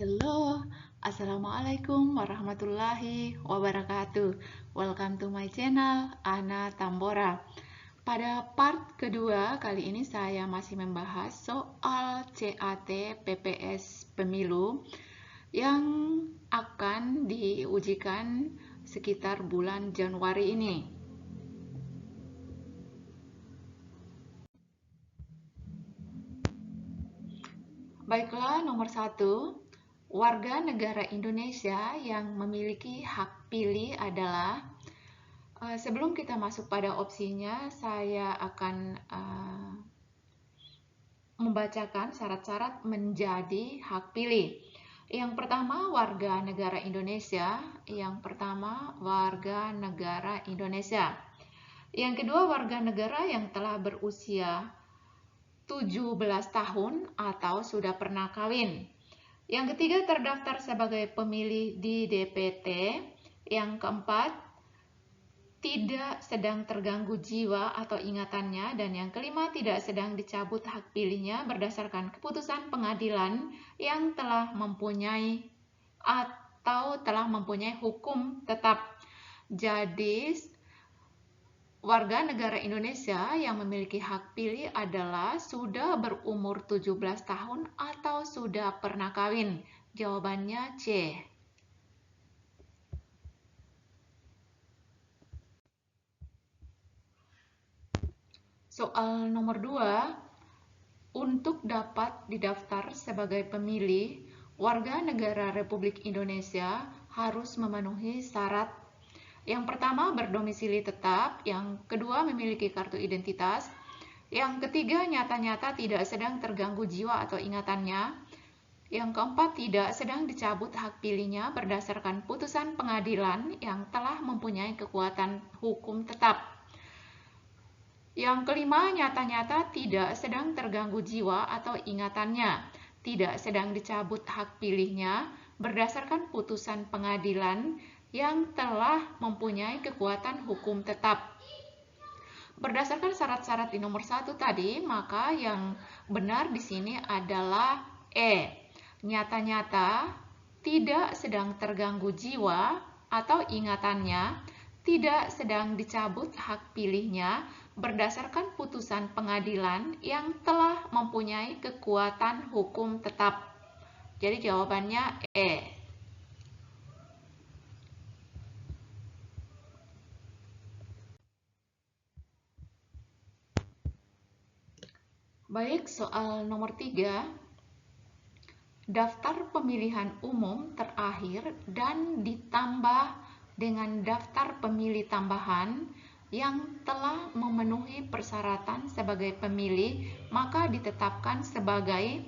Hello, Assalamualaikum warahmatullahi wabarakatuh. Welcome to my channel, Ana Tambora. Pada part kedua, kali ini saya masih membahas soal CAT PPS Pemilu yang akan diujikan sekitar bulan Januari ini. Baiklah, nomor 1. Warga negara Indonesia yang memiliki hak pilih adalah, sebelum kita masuk pada opsinya, saya akan membacakan syarat-syarat menjadi hak pilih. Yang pertama, warga negara Indonesia. Yang kedua, warga negara yang telah berusia 17 tahun atau sudah pernah kawin. Yang ketiga, terdaftar sebagai pemilih di DPT. Yang keempat, tidak sedang terganggu jiwa atau ingatannya. Dan yang kelima, tidak sedang dicabut hak pilihnya berdasarkan keputusan pengadilan yang telah mempunyai hukum tetap. Jadi, warga negara Indonesia yang memiliki hak pilih adalah sudah berumur 17 tahun atau sudah pernah kawin. Jawabannya C. Soal nomor 2. Untuk dapat didaftar sebagai pemilih, warga negara Republik Indonesia harus memenuhi syarat. Yang pertama, berdomisili tetap. Yang kedua, memiliki kartu identitas. Yang ketiga, nyata-nyata tidak sedang terganggu jiwa atau ingatannya. Yang keempat, tidak sedang dicabut hak pilihnya berdasarkan putusan pengadilan yang telah mempunyai kekuatan hukum tetap. Yang kelima, nyata-nyata tidak sedang terganggu jiwa atau ingatannya, tidak sedang dicabut hak pilihnya berdasarkan putusan pengadilan yang telah mempunyai kekuatan hukum tetap. Berdasarkan syarat-syarat di nomor 1 tadi, maka yang benar di sini adalah E. Nyata-nyata tidak sedang terganggu jiwa atau ingatannya, tidak sedang dicabut hak pilihnya berdasarkan putusan pengadilan yang telah mempunyai kekuatan hukum tetap. Jadi jawabannya E. Baik, soal nomor 3. Daftar pemilihan umum terakhir dan ditambah dengan daftar pemilih tambahan yang telah memenuhi persyaratan sebagai pemilih, maka ditetapkan sebagai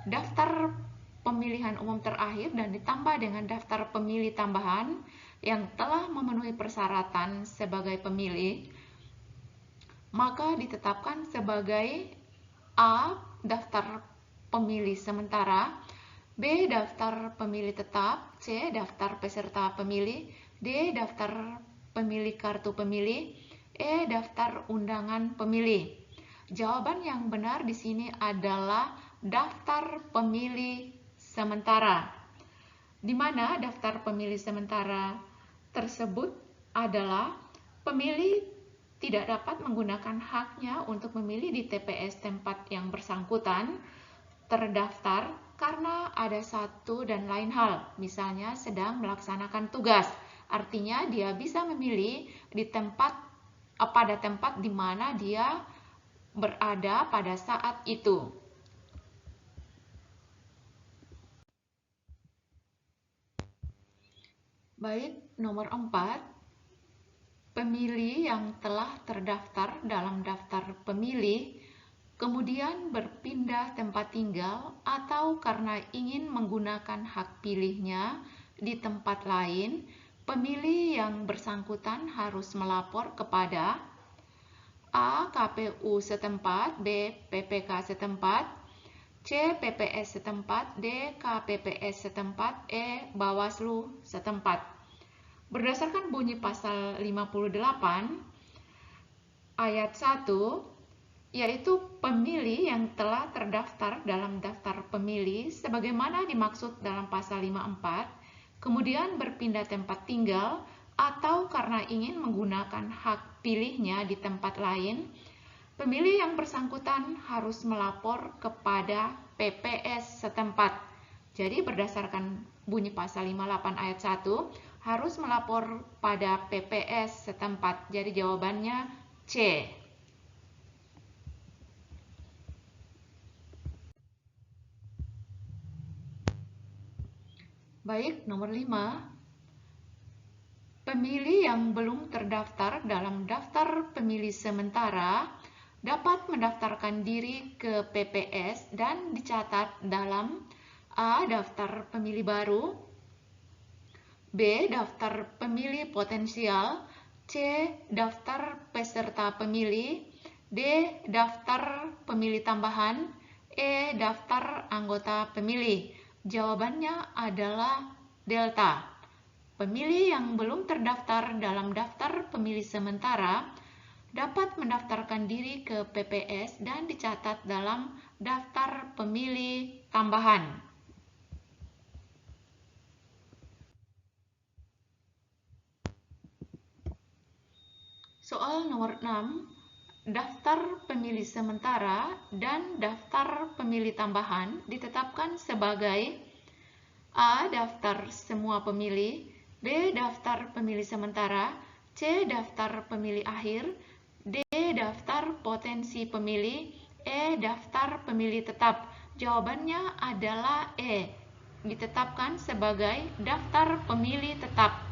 daftar pemilihan umum terakhir dan ditambah dengan daftar pemilih tambahan yang telah memenuhi persyaratan sebagai pemilih, maka ditetapkan sebagai A. Daftar pemilih sementara, B. Daftar pemilih tetap, C. Daftar peserta pemilih, D. Daftar pemilih kartu pemilih, E. Daftar undangan pemilih. Jawaban yang benar di sini adalah daftar pemilih sementara, di mana daftar pemilih sementara tersebut adalah pemilih tidak dapat menggunakan haknya untuk memilih di TPS tempat yang bersangkutan terdaftar karena ada satu dan lain hal, misalnya sedang melaksanakan tugas. Artinya dia bisa memilih pada tempat di mana dia berada pada saat itu. Baik, nomor 4. Pemilih yang telah terdaftar dalam daftar pemilih kemudian berpindah tempat tinggal atau karena ingin menggunakan hak pilihnya di tempat lain, pemilih yang bersangkutan harus melapor kepada A. KPU setempat, B. PPK setempat, C. PPS setempat, D. KPPS setempat, E. Bawaslu setempat. Berdasarkan bunyi pasal 58 ayat 1, yaitu pemilih yang telah terdaftar dalam daftar pemilih sebagaimana dimaksud dalam pasal 54, kemudian berpindah tempat tinggal atau karena ingin menggunakan hak pilihnya di tempat lain, pemilih yang bersangkutan harus melapor kepada PPS setempat. Jadi berdasarkan bunyi pasal 58 ayat 1, harus melapor pada PPS setempat. Jadi jawabannya C. Baik, nomor 5. Pemilih yang belum terdaftar dalam daftar pemilih sementara dapat mendaftarkan diri ke PPS dan dicatat dalam A. Daftar pemilih baru, B. Daftar pemilih potensial, C. Daftar peserta pemilih, D. Daftar pemilih tambahan, E. Daftar anggota pemilih. Jawabannya adalah delta. Pemilih yang belum terdaftar dalam daftar pemilih sementara dapat mendaftarkan diri ke PPS dan dicatat dalam daftar pemilih tambahan. Soal nomor 6, daftar pemilih sementara dan daftar pemilih tambahan ditetapkan sebagai A. Daftar semua pemilih, B. Daftar pemilih sementara, C. Daftar pemilih akhir, D. Daftar potensi pemilih, E. Daftar pemilih tetap. Jawabannya adalah E. Ditetapkan sebagai daftar pemilih tetap.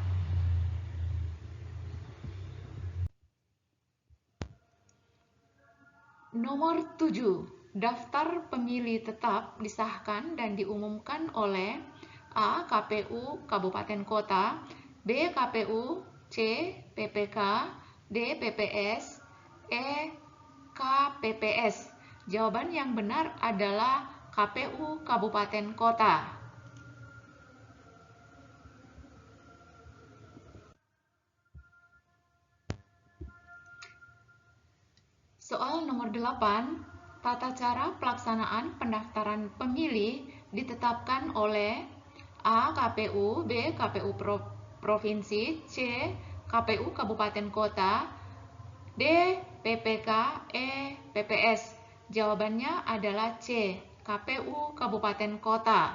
Nomor 7. Daftar pemilih tetap disahkan dan diumumkan oleh A. KPU Kabupaten Kota, B. KPU, C. PPK, D. PPS, E. KPPS. Jawaban yang benar adalah KPU Kabupaten Kota. Soal nomor 8, tata cara pelaksanaan pendaftaran pemilih ditetapkan oleh A. KPU, B. KPU Provinsi, C. KPU Kabupaten Kota, D. PPK, E. PPS. Jawabannya adalah C. KPU Kabupaten Kota.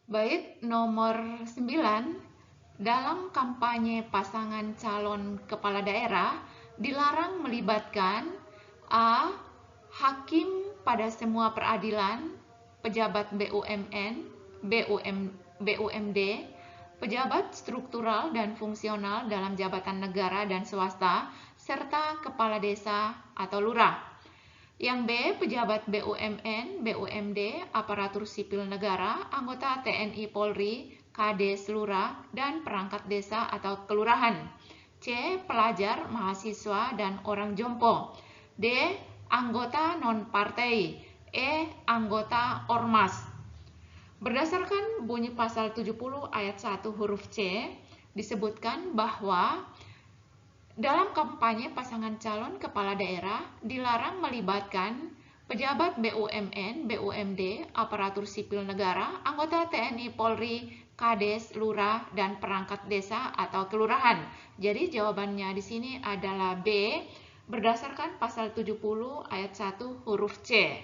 Baik, nomor 9. Dalam kampanye pasangan calon kepala daerah dilarang melibatkan A. Hakim pada semua peradilan, pejabat BUMN, BUMD, pejabat struktural dan fungsional dalam jabatan negara dan swasta, serta kepala desa atau lurah. Yang B. Pejabat BUMN, BUMD, aparatur sipil negara, anggota TNI Polri, Kades Lurah, dan perangkat desa atau kelurahan. C. Pelajar, mahasiswa, dan orang jompo. D. Anggota non-partai. E. Anggota ormas. Berdasarkan bunyi pasal 70 ayat 1 huruf C, disebutkan bahwa dalam kampanye pasangan calon kepala daerah dilarang melibatkan pejabat BUMN, BUMD, aparatur sipil negara, anggota TNI Polri, Kades, lurah, dan perangkat desa atau kelurahan. Jadi jawabannya di sini adalah B, berdasarkan pasal 70 ayat 1 huruf C.